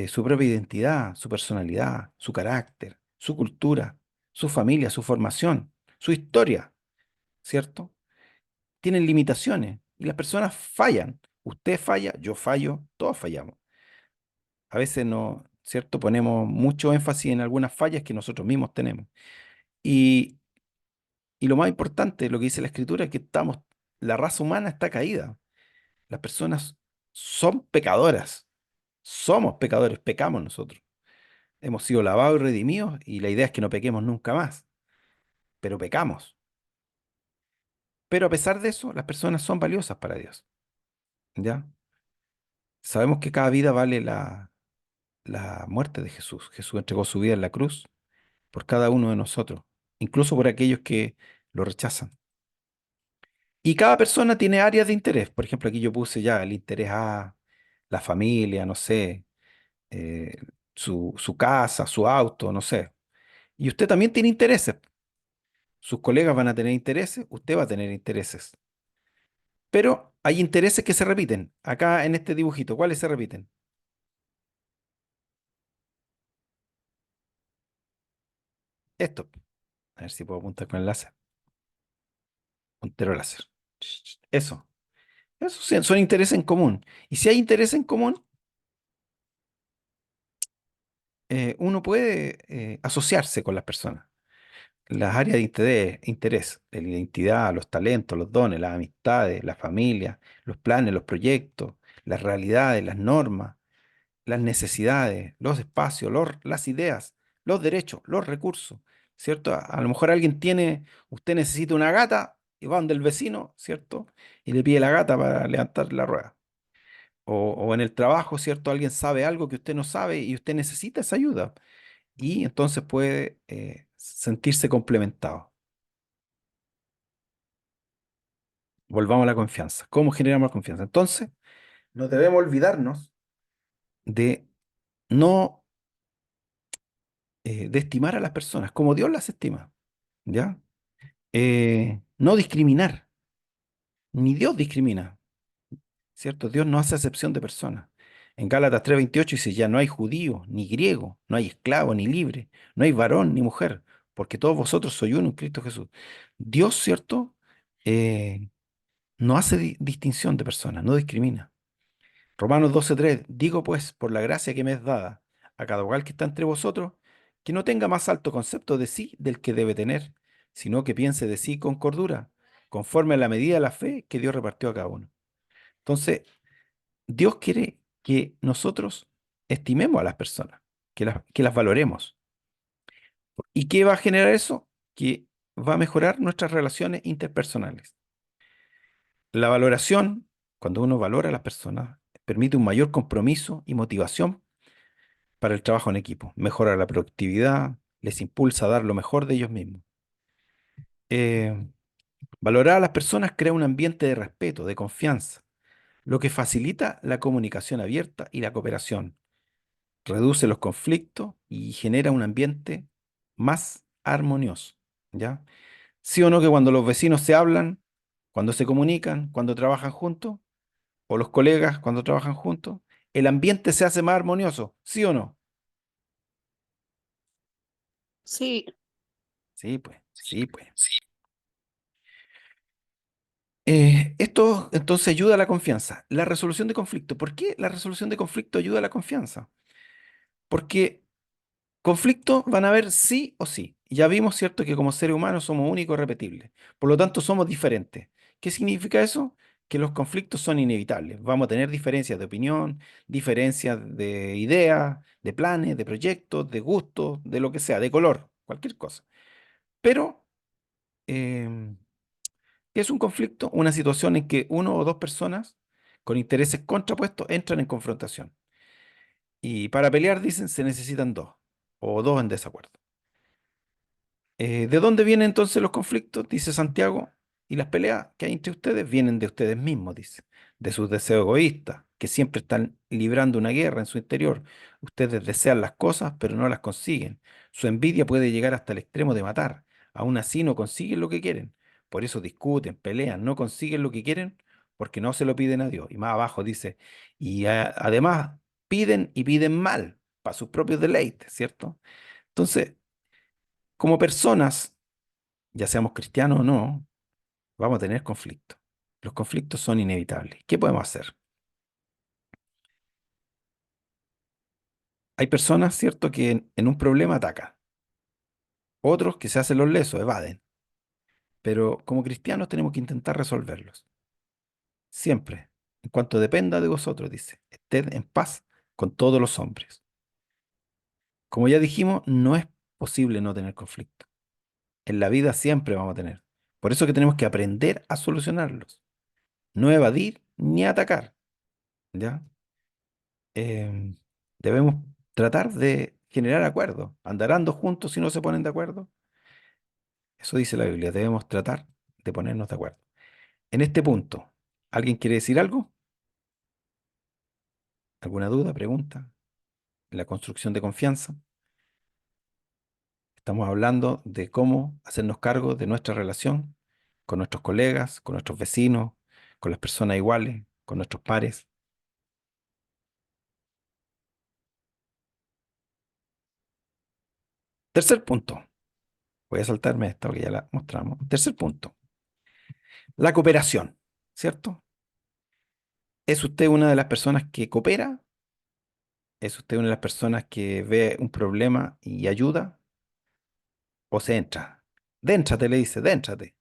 su propia identidad, su personalidad, su carácter, su cultura, su familia, su formación, su historia, ¿cierto? Tienen limitaciones y las personas fallan. Usted falla, yo fallo, todos fallamos. A veces no, ¿cierto? Ponemos mucho énfasis en algunas fallas que nosotros mismos tenemos. Y, y lo más importante, lo que dice la Escritura, es que la raza humana está caída. Las personas son pecadoras. Somos pecadores, pecamos nosotros. Hemos sido lavados y redimidos y la idea es que no pequemos nunca más, pero pecamos. Pero a pesar de eso, las personas son valiosas para Dios, ¿ya? Sabemos que cada vida vale la muerte de Jesús. Jesús entregó su vida en la cruz por cada uno de nosotros, incluso por aquellos que lo rechazan. Y cada persona tiene áreas de interés. Por ejemplo, aquí yo puse ya el interés a la familia, no sé, eh, su casa, su auto, no sé. Y usted también tiene intereses. Sus colegas van a tener intereses, usted va a tener intereses. Pero hay intereses que se repiten. Acá en este dibujito, ¿cuáles se repiten? Esto. A ver si puedo apuntar con el láser. Puntero láser. Eso. Esos son intereses en común. Y si hay interés en común, uno puede asociarse con las personas. Las áreas de interés, de la identidad, los talentos, los dones, las amistades, la familia, los planes, los proyectos, las realidades, las normas, las necesidades, los espacios, las ideas, los derechos, los recursos, ¿cierto? A lo mejor usted necesita una gata y va donde el vecino, ¿cierto? Y le pide la gata para levantar la rueda. O en el trabajo, ¿cierto? Alguien sabe algo que usted no sabe y usted necesita esa ayuda. Y entonces puede sentirse complementado. Volvamos a la confianza. ¿Cómo generamos la confianza? Entonces, no debemos olvidarnos de no de estimar a las personas como Dios las estima, ¿ya? No discriminar, ni Dios discrimina, ¿cierto? Dios no hace acepción de personas. En Gálatas 3:28 dice, ya no hay judío, ni griego, no hay esclavo, ni libre, no hay varón, ni mujer, porque todos vosotros sois uno en Cristo Jesús. Dios, ¿cierto? Eh, no hace distinción de personas, no discrimina. Romanos 12:3, digo pues, por la gracia que me es dada, a cada cual que está entre vosotros, que no tenga más alto concepto de sí del que debe tener, sino que piense de sí con cordura, conforme a la medida de la fe que Dios repartió a cada uno. Entonces, Dios quiere que nosotros estimemos a las personas, que las valoremos. ¿Y qué va a generar eso? Que va a mejorar nuestras relaciones interpersonales. La valoración, cuando uno valora a las personas, permite un mayor compromiso y motivación para el trabajo en equipo, mejora la productividad, les impulsa a dar lo mejor de ellos mismos. Eh, Valorar a las personas crea un ambiente de respeto, de confianza, lo que facilita la comunicación abierta y la cooperación, reduce los conflictos y genera un ambiente más armonioso, ¿ya? Sí o no que cuando los vecinos se hablan, cuando se comunican, cuando trabajan juntos, o los colegas cuando trabajan juntos, el ambiente se hace más armonioso, ¿sí o no? Sí, Sí, pues, sí, pues. Esto entonces ayuda a la confianza. La resolución de conflicto. ¿Por qué la resolución de conflicto ayuda a la confianza? Porque conflictos van a haber sí o sí. Ya vimos, ¿cierto?, que como seres humanos somos únicos y repetibles. Por lo tanto, somos diferentes. ¿Qué significa eso? Que los conflictos son inevitables. Vamos a tener diferencias de opinión, diferencias de ideas, de planes, de proyectos, de gustos, de lo que sea, de color, cualquier cosa. Pero, em, ¿qué es un conflicto? Una situación en que uno o dos personas con intereses contrapuestos entran en confrontación. Y para pelear, dicen, se necesitan dos o dos en desacuerdo. ¿De dónde vienen entonces los conflictos? Dice Santiago. Y las peleas que hay entre ustedes vienen de ustedes mismos, dice. De sus deseos egoístas, que siempre están librando una guerra en su interior. Ustedes desean las cosas, pero no las consiguen. Su envidia puede llegar hasta el extremo de matar. Aún así no consiguen lo que quieren. Por eso discuten, pelean, no consiguen lo que quieren porque no se lo piden a Dios. Y más abajo dice, y además piden y piden mal para sus propios deleites, ¿cierto? Entonces, como personas, ya seamos cristianos o no, vamos a tener conflictos. Los conflictos son inevitables. ¿Qué podemos hacer? Hay personas, ¿cierto?, que en un problema atacan. Otros que se hacen los lesos, evaden. Pero como cristianos tenemos que intentar resolverlos. Siempre. En cuanto dependa de vosotros, dice, ested en paz con todos los hombres. Como ya dijimos, no es posible no tener conflicto. En la vida siempre vamos a tener. Por eso que tenemos que aprender a solucionarlos, no evadir ni atacar, ¿ya? Em, Debemos tratar de generar acuerdos. ¿Andarán dos juntos si no se ponen de acuerdo? Eso dice la Biblia, debemos tratar de ponernos de acuerdo. En este punto, ¿alguien quiere decir algo? ¿Alguna duda, pregunta? La construcción de confianza. Estamos hablando de cómo hacernos cargo de nuestra relación con nuestros colegas, con nuestros vecinos, con las personas iguales, con nuestros pares. Tercer punto. Voy a saltarme esta porque ya la mostramos. Tercer punto. La cooperación, ¿cierto? ¿Es usted una de las personas que coopera? ¿Es usted una de las personas que ve un problema y ayuda? ¿O se entra? Déntrate, le dice, déntrate.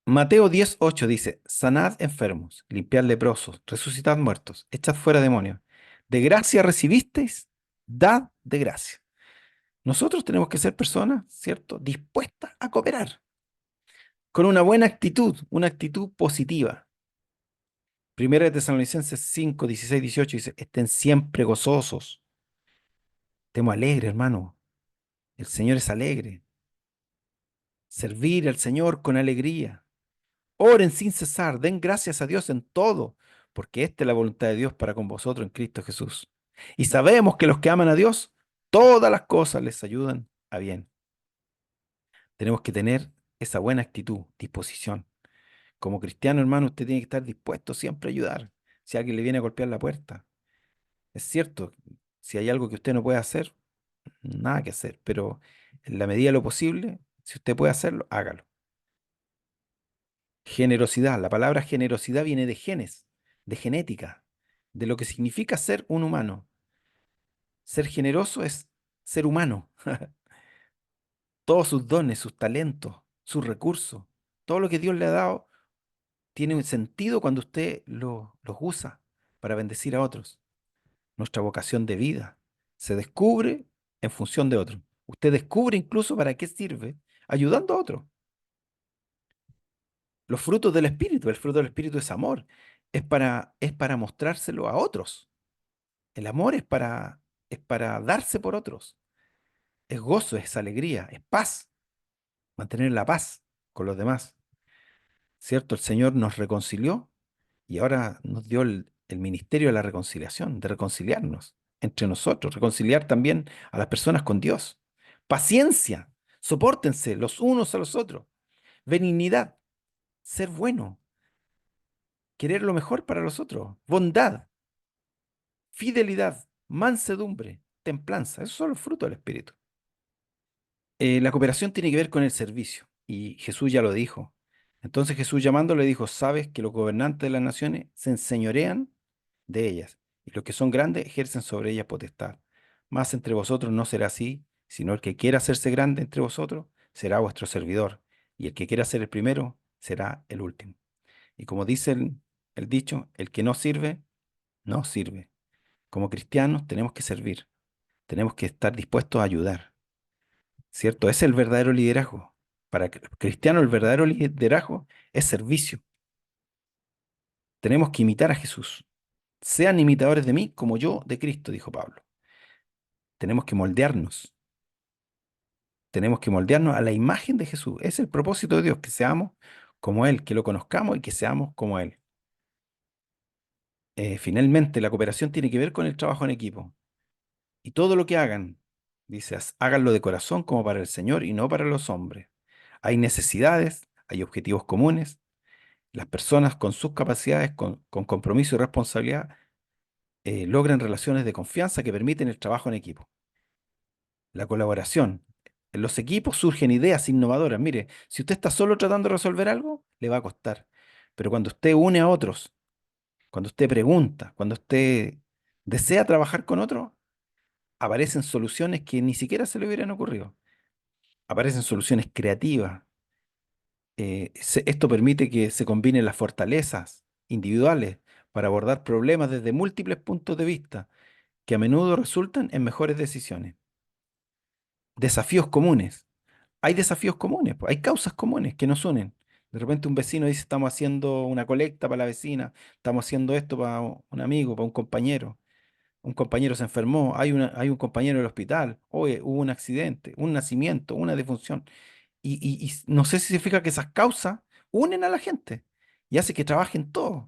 Mateo 10:8 dice, sanad enfermos, limpiad leprosos, resucitad muertos, echad fuera demonios. De gracia recibisteis, dad de gracia. Nosotros tenemos que ser personas, ¿cierto?, dispuestas a cooperar, con una actitud positiva. Primera de Tesalonicenses 5:16-18 dice, estén siempre gozosos. Estemos alegres, hermano. El Señor es alegre. Servir al Señor con alegría. Oren sin cesar, den gracias a Dios en todo, porque esta es la voluntad de Dios para con vosotros en Cristo Jesús. Y sabemos que los que aman a Dios, todas las cosas les ayudan a bien. Tenemos que tener esa buena actitud, disposición. Como cristiano, hermano, usted tiene que estar dispuesto siempre a ayudar. Si alguien le viene a golpear la puerta, es cierto, si hay algo que usted no puede hacer, nada que hacer, pero en la medida de lo posible, si usted puede hacerlo, hágalo. Generosidad. La palabra generosidad viene de genes, de genética, de lo que significa ser un humano. Ser generoso es ser humano. Todos sus dones, sus talentos, sus recursos, todo lo que Dios le ha dado tiene un sentido cuando usted los usa para bendecir a otros. Nuestra vocación de vida se descubre en función de otros. Usted descubre incluso para qué sirve ayudando a otros. Los frutos del Espíritu, el fruto del Espíritu es amor, es para mostrárselo a otros. El amor es para darse por otros. Es gozo, es alegría, es paz, mantener la paz con los demás. ¿Cierto? El Señor nos reconcilió y ahora nos dio el ministerio de la reconciliación, de reconciliarnos entre nosotros, reconciliar también a las personas con Dios. Paciencia, sopórtense los unos a los otros. Benignidad, ser bueno, querer lo mejor para los otros. Bondad, fidelidad, mansedumbre, templanza. Esos son los frutos del Espíritu. La cooperación tiene que ver con el servicio y Jesús ya lo dijo. Entonces Jesús llamando le dijo, sabes que los gobernantes de las naciones se enseñorean de ellas y los que son grandes ejercen sobre ellas potestad. Mas entre vosotros no será así, sino el que quiera hacerse grande entre vosotros será vuestro servidor y el que quiera ser el primero será el último. Y como dice el dicho, el que no sirve, no sirve. Como cristianos tenemos que servir, tenemos que estar dispuestos a ayudar, ¿cierto? Es el verdadero liderazgo. Para los cristianos el verdadero liderazgo es servicio. Tenemos que imitar a Jesús. Sean imitadores de mí como yo de Cristo, dijo Pablo. Tenemos que moldearnos. Tenemos que moldearnos a la imagen de Jesús. Es el propósito de Dios, que seamos como Él, que lo conozcamos y que seamos como Él. Finalmente, la cooperación tiene que ver con el trabajo en equipo. Y todo lo que hagan, dice, háganlo de corazón como para el Señor y no para los hombres. Hay necesidades, hay objetivos comunes. Las personas con sus capacidades, con compromiso y responsabilidad, logran relaciones de confianza que permiten el trabajo en equipo. La colaboración. En los equipos surgen ideas innovadoras. Mire, si usted está solo tratando de resolver algo, le va a costar. Pero cuando usted une a otros, cuando usted pregunta, cuando usted desea trabajar con otros, aparecen soluciones que ni siquiera se le hubieran ocurrido. Aparecen soluciones creativas. Esto permite que se combinen las fortalezas individuales para abordar problemas desde múltiples puntos de vista, que a menudo resultan en mejores decisiones. Desafíos comunes. hay desafíos comunes, pues, hay causas comunes que nos unen. De repente un vecino dice, estamos haciendo una colecta para la vecina, estamos haciendo esto para un amigo, para un compañero. Un compañero se enfermó, hay un compañero en el hospital, oye, hubo un accidente, un nacimiento, una defunción. Y no sé si se fija que esas causas unen a la gente y hace que trabajen todos.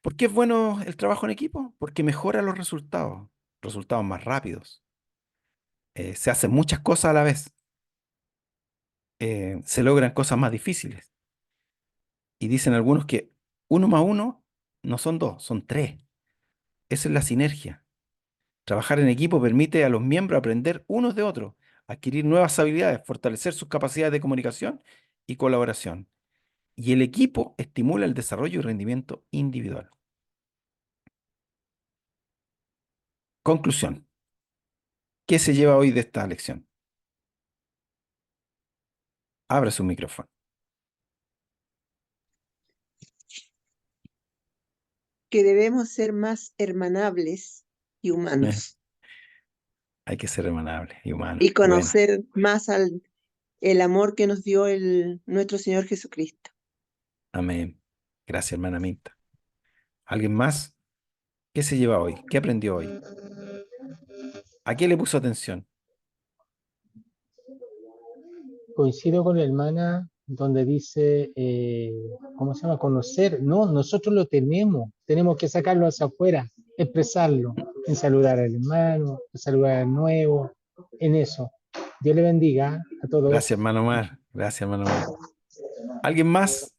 ¿Por qué es bueno el trabajo en equipo? Porque mejora los resultados, resultados más rápidos. Se hacen muchas cosas a la vez, se logran cosas más difíciles. Y dicen algunos que uno más uno no son dos, son tres. Esa es la sinergia. Trabajar en equipo permite a los miembros aprender unos de otros, adquirir nuevas habilidades, fortalecer sus capacidades de comunicación y colaboración. Y el equipo estimula el desarrollo y rendimiento individual. Conclusión. ¿Qué se lleva hoy de esta lección? Abra su micrófono. Que debemos ser más hermanables y Eh, humanos Hay que ser hermanable y humano. y Bueno, conocer más el amor que nos dio nuestro Señor Jesucristo. amén. Gracias, hermana Minta. ¿Alguien más? ¿Qué se lleva hoy? ¿Qué aprendió hoy? ¿A qué le puso atención? Coincido con la hermana donde dice, ¿cómo se llama? Conocer. No, nosotros lo tenemos que sacarlo hacia afuera, expresarlo, en saludar al hermano, en saludar al nuevo, en eso. Dios le bendiga a Gracias, todos. hermano Omar. Gracias, hermano Omar. ¿Alguien más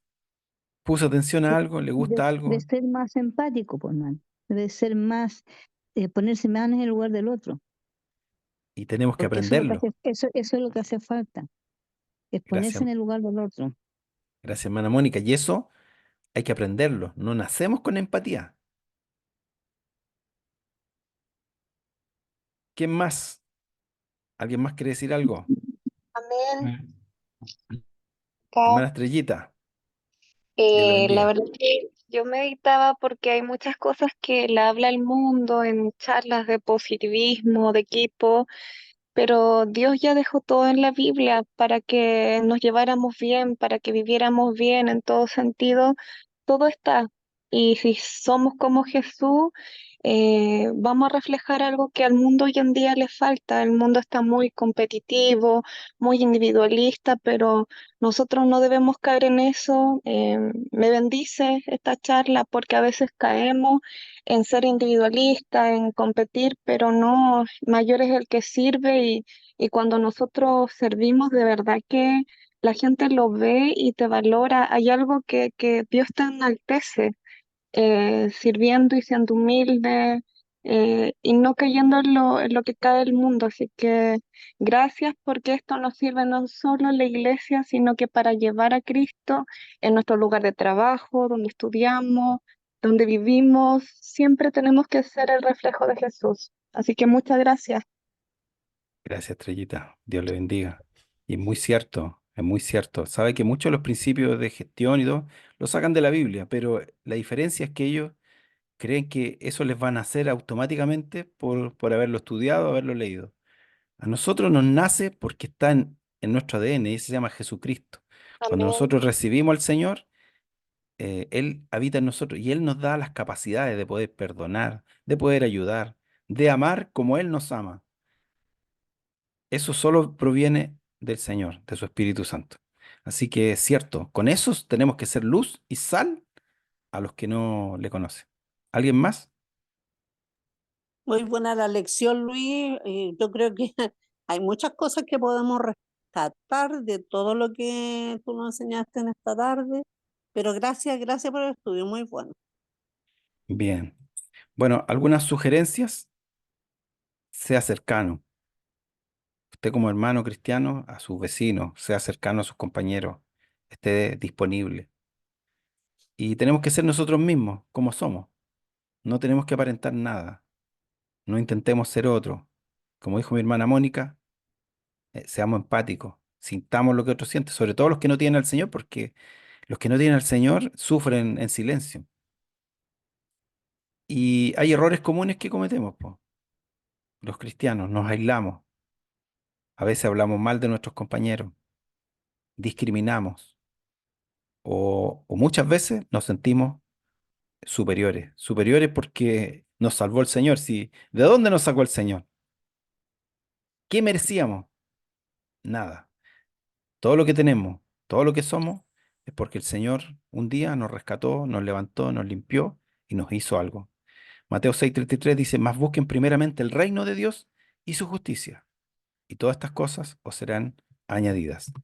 puso atención a algo? ¿Le gusta De algo? ser más empático, pues, man. De ser más, ponerse más en el lugar del otro. Y tenemos que Porque eso es lo que aprenderlo. hace, eso es lo que hace falta, es ponerse Gracias, en el lugar del otro. gracias, hermana Mónica. Y eso hay que aprenderlo. No nacemos con empatía. ¿Quién más? ¿Alguien más quiere decir algo? Amén. Hermana Estrellita, Dios le La bendiga. verdad que yo meditaba porque hay muchas cosas que le habla el mundo en charlas de positivismo, de equipo, pero Dios ya dejó todo en la Biblia para que nos lleváramos bien, para que viviéramos bien en todo sentido. Todo está. Y si somos como Jesús, vamos a reflejar algo que al mundo hoy en día le falta. El mundo está muy competitivo, muy individualista, pero nosotros no debemos caer en eso. Me bendice esta charla porque a veces caemos en ser individualista, en competir, pero no, mayor es el que sirve y cuando nosotros servimos de verdad que la gente lo ve y te valora. Hay algo que Dios te enaltece, sirviendo y siendo humilde, y no cayendo en lo que cae el mundo. Así que gracias porque esto nos sirve no solo en la iglesia, sino que para llevar a Cristo en nuestro lugar de trabajo, donde estudiamos, donde vivimos. Siempre tenemos que ser el reflejo de Jesús. Así que muchas gracias. Gracias, Estrellita. Dios le bendiga. Y es muy cierto, es muy cierto. Sabe que muchos de los principios de gestión y todo lo sacan de la Biblia, pero la diferencia es que ellos creen que eso les van a hacer automáticamente por haberlo estudiado, haberlo leído. A nosotros nos nace porque está en nuestro ADN y se llama Jesucristo. Cuando Amén. nosotros recibimos al Señor, Él habita en nosotros y Él nos da las capacidades de poder perdonar, de poder ayudar, de amar como Él nos ama. Eso solo proviene del Señor, de su Espíritu Santo. Así que es cierto, con esos tenemos que ser luz y sal a los que no le conocen. ¿Alguien más? Muy buena la lección, Luis. Yo creo que hay muchas cosas que podemos rescatar de todo lo que tú nos enseñaste en esta tarde, pero gracias, gracias por el estudio, muy bueno. Bien. Bueno, algunas sugerencias. Sea cercano. Usted como hermano cristiano, a sus vecinos, sea cercano a sus compañeros, esté disponible. Y tenemos que ser nosotros mismos, como somos. No tenemos que aparentar nada. No intentemos ser otro. Como dijo mi hermana Mónica, seamos empáticos, sintamos lo que otros sienten, sobre todo los que no tienen al Señor, porque los que no tienen al Señor sufren en silencio. Y hay errores comunes que cometemos, po. Los cristianos nos aislamos. A veces hablamos mal de nuestros compañeros, discriminamos o muchas veces nos sentimos superiores. Superiores porque nos salvó el Señor. Sí, ¿de dónde nos sacó el Señor? ¿Qué merecíamos? Nada. Todo lo que tenemos, todo lo que somos, es porque el Señor un día nos rescató, nos levantó, nos limpió y nos hizo algo. Mateo 6:33 dice, más busquen primeramente el reino de Dios y su justicia, y todas estas cosas os serán añadidas.